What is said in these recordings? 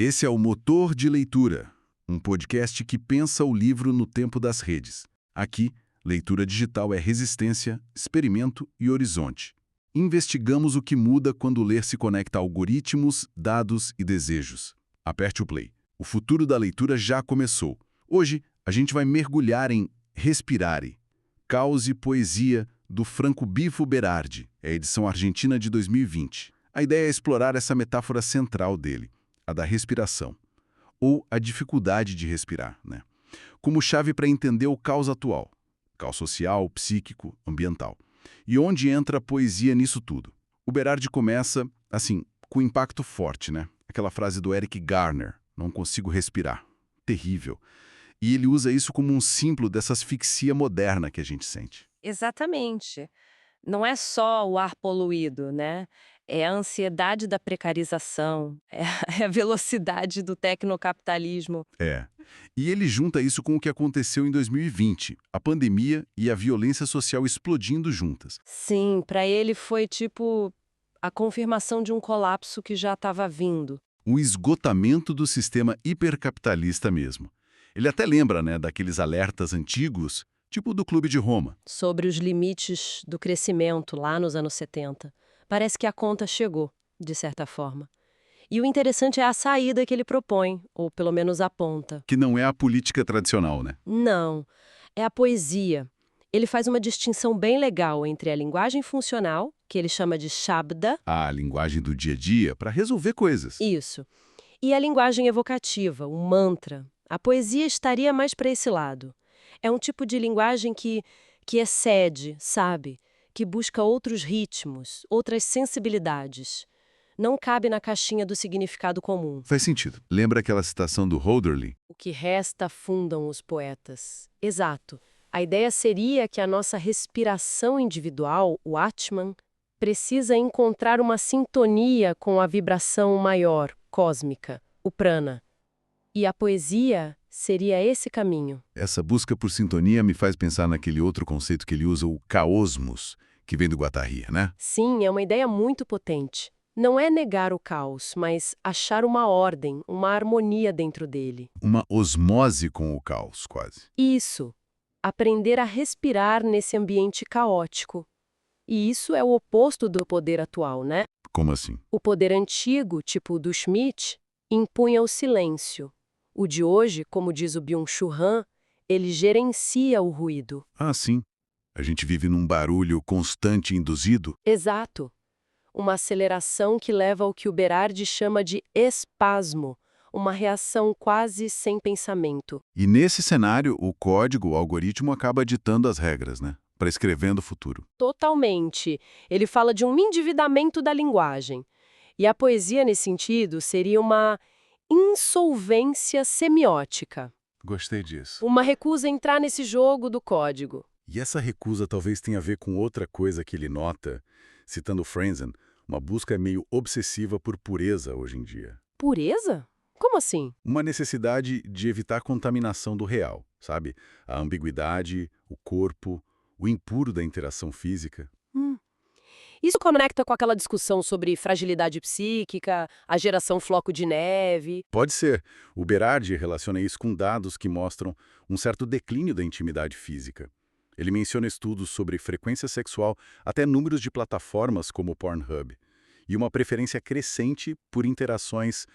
Esse é o Motor de Leitura, um podcast que pensa o livro no tempo das redes. Aqui, leitura digital é resistência, experimento e horizonte. Investigamos o que muda quando o ler se conecta a algoritmos, dados e desejos. Aperte o play. O futuro da leitura já começou. Hoje, a gente vai mergulhar em Respirare, Caos e Poesia, do Franco Bifo Berardi, é a edição argentina de 2020. A ideia é explorar essa metáfora central dele, a da respiração, ou a dificuldade de respirar, né? Como chave para entender o caos atual, caos social, psíquico, ambiental. E onde entra a poesia nisso tudo? O Berardi começa, assim, com impacto forte, né? Aquela frase do Eric Garner, não consigo respirar. Terrível. E ele usa isso como um símbolo dessa asfixia moderna que a gente sente. Exatamente. Não é só o ar poluído, né? É a ansiedade da precarização, é a velocidade do tecnocapitalismo. É. E ele junta isso com o que aconteceu em 2020, a pandemia e a violência social explodindo juntas. Sim, para ele foi tipo a confirmação de um colapso que já estava vindo. O esgotamento do sistema hipercapitalista mesmo. Ele até lembra, né, daqueles alertas antigos, tipo do Clube de Roma. Sobre os limites do crescimento lá nos anos 70. Parece que a conta chegou, de certa forma. E o interessante é a saída que ele propõe, ou pelo menos aponta. Que não é a política tradicional, né? Não, é a poesia. Ele faz uma distinção bem legal entre a linguagem funcional, que ele chama de Shabda, A linguagem do dia a dia para resolver coisas. isso, e a linguagem evocativa, o mantra. A poesia estaria mais para esse lado. É um tipo de linguagem que excede, sabe? Que busca outros ritmos, outras sensibilidades. Não cabe na caixinha do significado comum. Faz sentido. Lembra aquela citação do Hölderlin? O que resta fundam os poetas. Exato. A ideia seria que a nossa respiração individual, o Atman, precisa encontrar uma sintonia com a vibração maior, cósmica, o prana. E a poesia seria esse caminho. Essa busca por sintonia me faz pensar naquele outro conceito que ele usa, o caosmos, que vem do Guattari, né? Sim, é uma ideia muito potente. Não é negar o caos, mas achar uma ordem, uma harmonia dentro dele. Uma osmose com o caos, quase. Isso. Aprender a respirar nesse ambiente caótico. E isso é o oposto do poder atual, né? Como assim? O poder antigo, tipo o do Schmidt, impunha o silêncio. O de hoje, como diz o Byung-Chul Han, ele gerencia o ruído. Ah, sim. A gente vive num barulho constante induzido. Exato. Uma aceleração que leva ao que o Berardi chama de espasmo, uma reação quase sem pensamento. E nesse cenário, o código, o algoritmo, acaba ditando as regras, né? Prescrevendo o futuro. Totalmente. Ele fala de um endividamento da linguagem. E a poesia, nesse sentido, seria uma insolvência semiótica. Gostei disso. Uma recusa a entrar nesse jogo do código. E essa recusa talvez tenha a ver com outra coisa que ele nota, citando Franzen, uma busca meio obsessiva por pureza hoje em dia. Pureza? Como assim? Uma necessidade de evitar contaminação do real, sabe? A ambiguidade, o corpo, o impuro da interação física. Isso conecta com aquela discussão sobre fragilidade psíquica, a geração floco de neve. Pode ser. O Berardi relaciona isso com dados que mostram um certo declínio da intimidade física. Ele menciona estudos sobre frequência sexual, até números de plataformas como o Pornhub, e uma preferência crescente por interações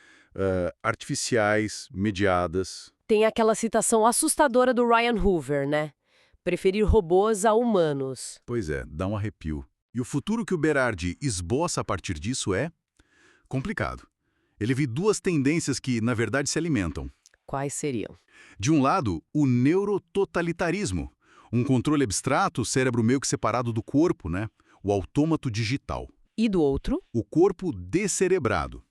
artificiais, mediadas. Tem aquela citação assustadora do Ryan Hoover, né? Preferir robôs a humanos. Pois é, dá um arrepio. E o futuro que o Berardi esboça a partir disso é complicado. Ele vê duas tendências que, na verdade, se alimentam. Quais seriam? De um lado, o neurototalitarismo, um controle abstrato, cérebro meio que separado do corpo, né? O autômato digital. E do outro? O corpo descerebrado,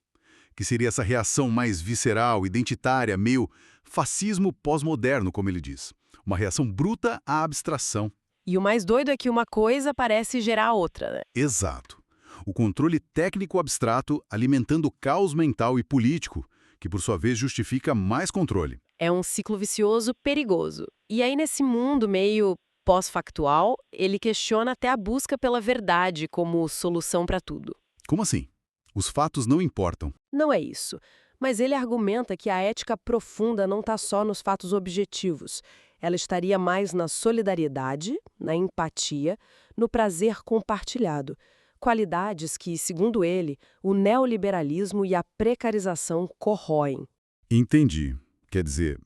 que seria essa reação mais visceral, identitária, meio fascismo pós-moderno, como ele diz. Uma reação bruta à abstração. E o mais doido é que uma coisa parece gerar a outra, né? Exato. O controle técnico abstrato alimentando o caos mental e político, que por sua vez justifica mais controle. É um ciclo vicioso perigoso. E aí, nesse mundo meio pós-factual, ele questiona até a busca pela verdade como solução para tudo. Como assim? Os fatos não importam. Não é isso. Mas ele argumenta que a ética profunda não está só nos fatos objetivos. Ela estaria mais na solidariedade, na empatia, no prazer compartilhado. Qualidades que, segundo ele, o neoliberalismo e a precarização corroem. Entendi. Quer dizer,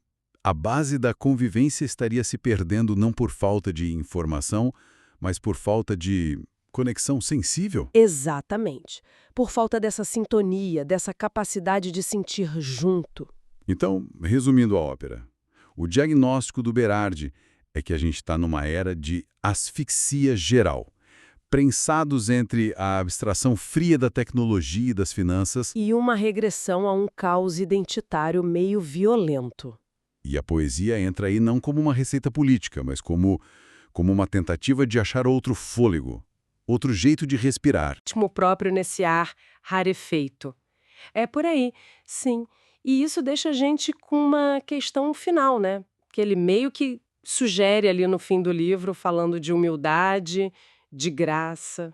a base da convivência estaria se perdendo não por falta de informação, mas por falta de conexão sensível? Exatamente. Por falta dessa sintonia, dessa capacidade de sentir junto. Então, resumindo a ópera, o diagnóstico do Berardi é que a gente está numa era de asfixia geral, prensados entre a abstração fria da tecnologia e das finanças E uma regressão a um caos identitário meio violento. e a poesia entra aí não como uma receita política, mas como uma tentativa de achar outro fôlego, outro jeito de respirar. Ritmo próprio nesse ar rarefeito. É por aí, sim. E isso deixa a gente com uma questão final, né? Que ele meio que sugere ali no fim do livro, falando de humildade, de graça.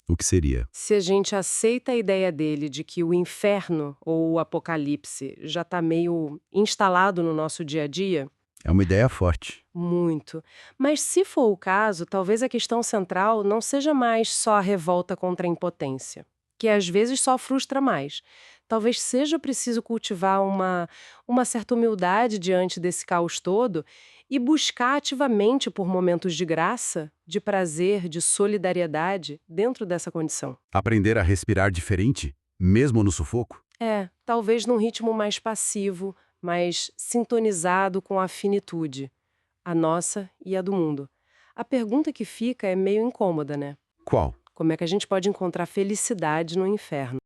O que seria? Se a gente aceita a ideia dele de que o inferno ou o apocalipse já está meio instalado no nosso dia a dia, É uma ideia forte. muito. Mas se for o caso, talvez a questão central não seja mais só a revolta contra a impotência, que às vezes só frustra mais. Talvez seja preciso cultivar uma certa humildade diante desse caos todo e buscar ativamente por momentos de graça, de prazer, de solidariedade dentro dessa condição. Aprender a respirar diferente, mesmo no sufoco? Talvez num ritmo mais passivo, mais sintonizado com a finitude, a nossa e a do mundo. A pergunta que fica é meio incômoda, né? Qual? Como é que a gente pode encontrar felicidade no inferno?